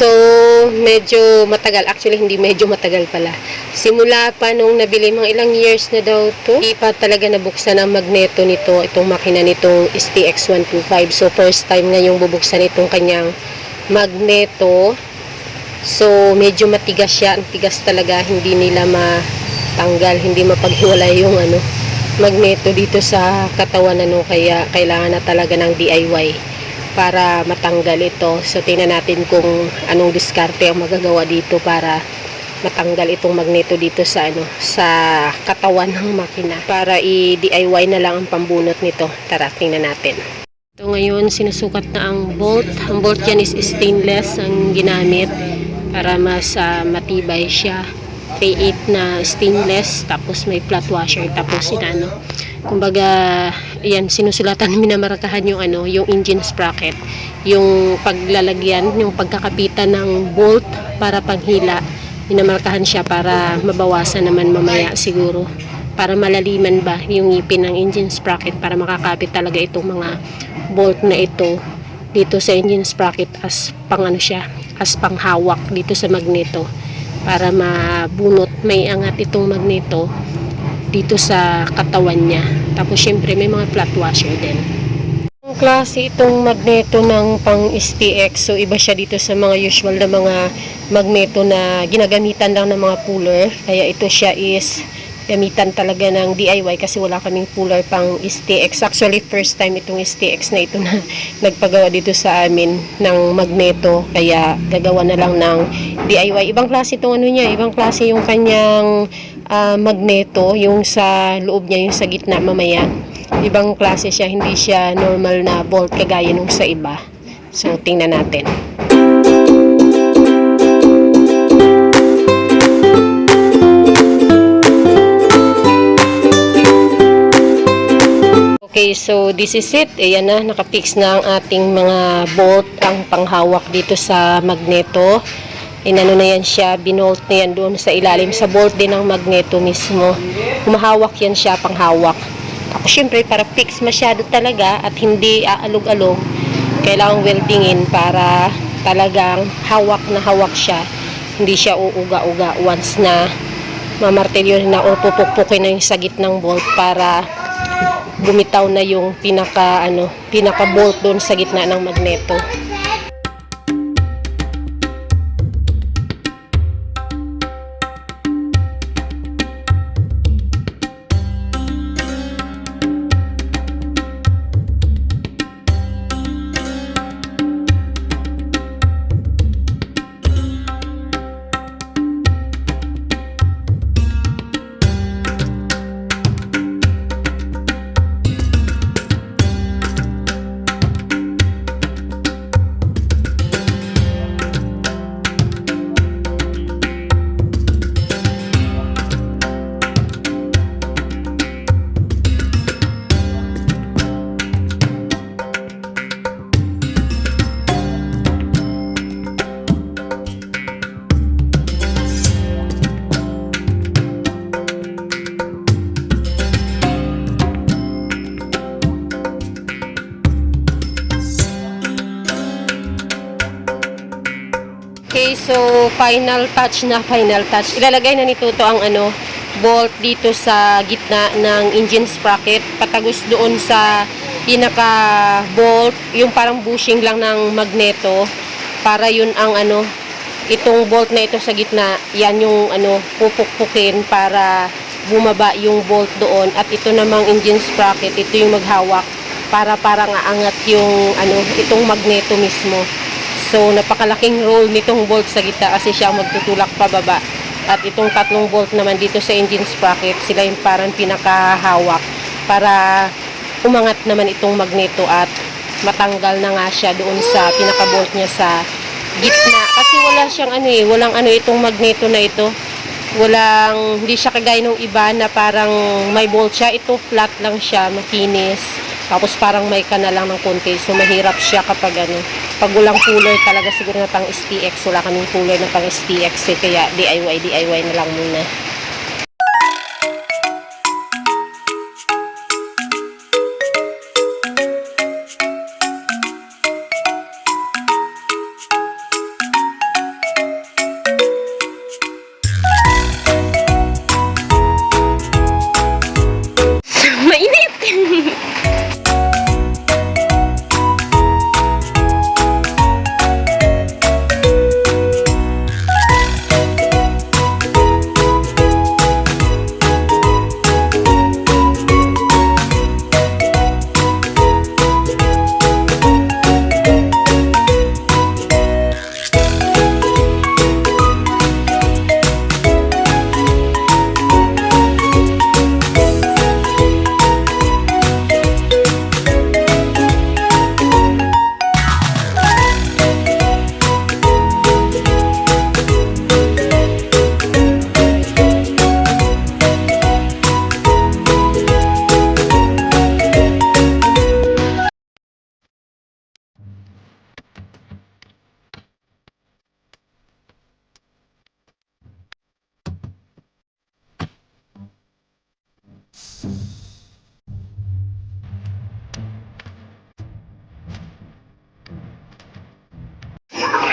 So, medyo matagal. Actually, hindi medyo matagal pala. Simula pa nung nabili, mga ilang years na daw to. Hindi pa talaga nabuksan ang magneto nito, itong makina nitong STX125. So, first time ngayong bubuksan itong kanyang magneto. So, medyo matigas siya. Ang tigas talaga. Hindi nila matanggal. Hindi mapaghiwalay yung magneto dito sa katawan. Kaya kailangan na talaga ng DIY para matanggal ito. So, tingnan natin kung anong diskarte ang magagawa dito para matanggal itong magneto dito sa sa katawan ng makina. Para i-DIY na lang ang pambunot nito. Tara, tingnan natin. Ito ngayon, sinusukat na ang bolt. Ang bolt yan is stainless ang ginamit para mas matibay siya. P8 na stainless, tapos may flat washer, tapos kumbaga, yan, sinusulatan, minamarkahan yung yung engine sprocket, yung paglalagyan, yung pagkakapitan ng bolt para paghila, minamarkahan siya para mabawasan naman mamaya siguro, para malaliman ba yung ngipin ng engine sprocket, para makakapit talaga itong mga bolt na ito dito sa engine sprocket as pang siya, as panghawak dito sa magneto, para mabunot, may angat itong magneto dito sa katawan niya. Tapos syempre may mga flat washer din. Ang klase itong magneto ng pang STX, so iba siya dito sa mga usual na mga magneto na ginagamitan lang ng mga puller. Kaya ito siya is gamitan talaga ng DIY kasi wala kaming puller pang STX. Actually, first time itong STX na ito na nagpagawa dito sa amin ng magneto. Kaya gagawa na lang ng DIY. Ibang klase itong niya, ibang klase yung kanyang magneto, yung sa loob niya, yung sa gitna mamaya. Ibang klase siya, hindi siya normal na bolt kagaya nung sa iba. So, tingnan natin. Okay, so this is it. Ayan na, nakapix na ang ating mga bolt, ang panghawak dito sa magneto. Inano na yan siya, binolt na yan doon sa ilalim, sa bolt din ng magneto mismo. Humahawak yan siya, panghawak. Tapos syempre, para fix masyado talaga at hindi aalog-alog, kailangang weldingin para talagang hawak na hawak siya. Hindi siya uuga-uga once na mamartilyo na o pupukpukin na yung sagit ng bolt para bumitaw na yung pinaka bolt doon sa gitna ng magneto. Okay, so final touch. Ilalagay na nito ang bolt dito sa gitna ng engine sprocket, patagos doon sa pinaka bolt, yung parang bushing lang ng magneto, para yun ang itong bolt na ito sa gitna, yan yung pupukpukin para bumaba yung bolt doon, at ito namang engine sprocket, ito yung maghawak para parang aangat yung itong magneto mismo. So, napakalaking role nitong bolt sa gitna kasi siya magtutulak pababa. At itong tatlong bolt naman dito sa engine sprocket, sila yung parang pinakahawak para umangat naman itong magneto at matanggal na nga siya doon sa pinaka-bolt niya sa gitna. Kasi wala siyang walang itong magneto na ito. Hindi siya kagaya ng iba na parang may bolt siya. Ito flat lang siya, makinis. Tapos parang may ka na lang ng konti. So, mahirap siya kapag pag walang cooler talaga siguro na pang STX. Wala kaming cooler na pang STX kaya DIY na lang muna.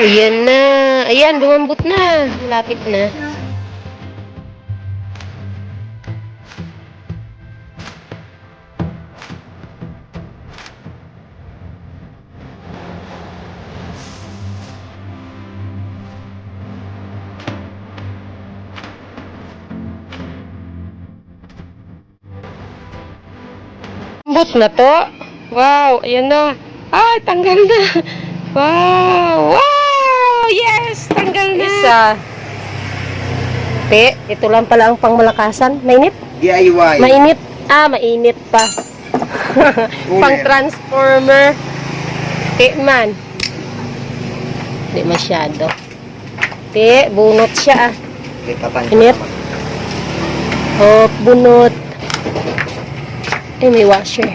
Ayan na. Ayan, lumambot na. Malapit na. Lambot na to. Wow, ayan na. Ah, tanggal na. Wow, wow, yes, tanggal na. Isa. Ito lang pala ang pangmalakasan. Mainit? DIY. Mainit. Ah, mainit pa. Pang transformer. Man. Hindi masyado. Bunot siya ah. Init. Oh, bunot. May washer.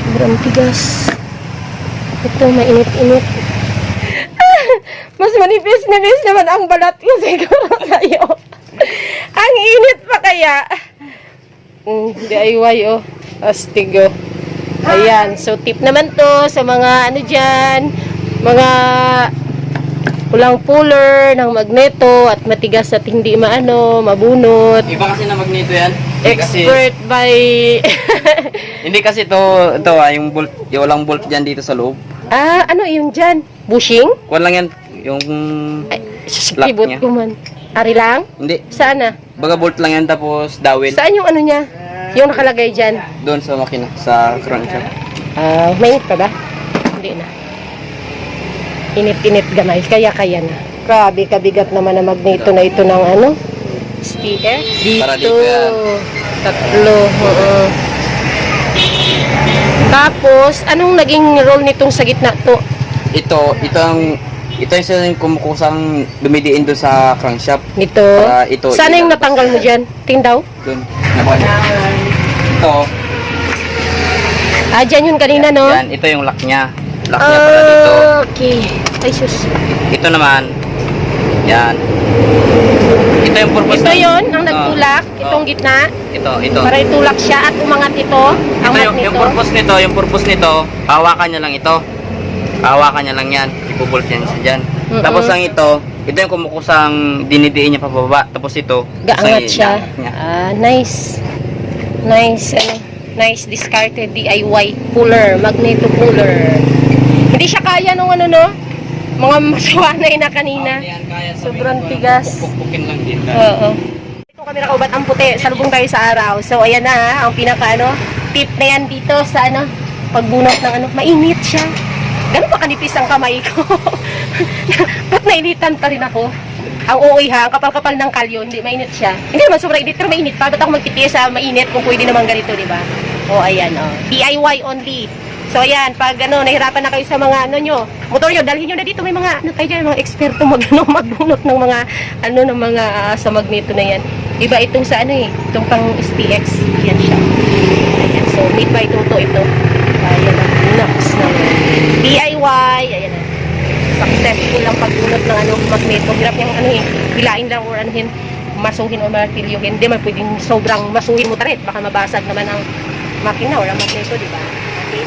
Sobrang tigas. Ito, mainit-init. Mas manipis-nipis naman ang balat ko siguro sa'yo. Ang init pa kaya. DIY oh. Astigo. Ayan. So, tip naman to sa mga ano dyan. Mga pulang puller ng magneto at matigas at hindi mabunot. Iba kasi na magneto yan. Expert by... Hindi kasi ito yung bolt, yung walang bolt dyan dito sa loob. Ah, ano yung dyan? Bushing? Kuwan lang yan, yung Ay, lock kibot niya. ko man. Ari lang? Hindi, Saan na? baga bolt lang yan tapos dawin. Saan yung ano niya? Yung nakalagay dyan? Doon sa makina, sa crankshaft. Mainit pa ba? Hindi na. Init-init gamay. Kaya na. Grabe, kabigat naman na magneto na ito ng ano? Sticker? Para dito yan. Tatlo. Tapos, anong naging role nitong sa gitna to? Ito yung kumukusang dumidiin doon sa crankshaft. Nito? Para ito. Sana yung natanggal mo dyan? Tindaw? Doon. Ito. Dyan yun kanina, no? Yan, ito yung lock niya. Lock niya para dito. Okay. Ay, sus. Ito naman. Yan. Ito yung purpose. Ito yun, ang nagtulak. Itong gitna. Ito. Para itulak siya at umangat ito. Ang Yung purpose nito, hawakan niya lang ito. Hawakan niya lang yan. Ipubolt yan siya dyan. Tapos ang ito yung kumukusang dinidiin niya pababa. Tapos ito, gaangat siya. Niya. Nice. Nice discarded DIY puller, magneto puller. Hindi siya kaya nung mga masuwanay na kanina. Sobrang tigas. Pukpukin lang din. Oo. Ito kami nakaubat ang puti. Salubong tayo sa araw. So, ayan na ang pinaka tip na yan dito sa pagbunot ng mainit siya. Ganun pa kanipis ang kamay ko. Ba't nainitan pa rin ako? Ang uuwi ang kapal-kapal ng kalyo, hindi mainit siya. Hindi naman sobrang init, pero mainit pa. Ba't ako magtitiis sa mainit kung pwede naman ganito, di ba? O, ayan, DIY only. So, ayan, pag nahirapan na kayo sa mga motor nyo, dalhin nyo na dito. May mga, kayo dyan, mga eksperto magbunot ng mga, sa magneto na yan. Diba, itong sa itong pang STX, yan siya. Ayan, so, made by Toto ito. Ayan, Knox ng DIY, ayan na. Successful ang pagbunot ng magneto. Hirap niyang hilain lang or masuhin o martilyuhin. Hindi man pwedeng sobrang masuhin mo tarit. Baka mabasag naman ang makina or ang magneto, di ba? Okay,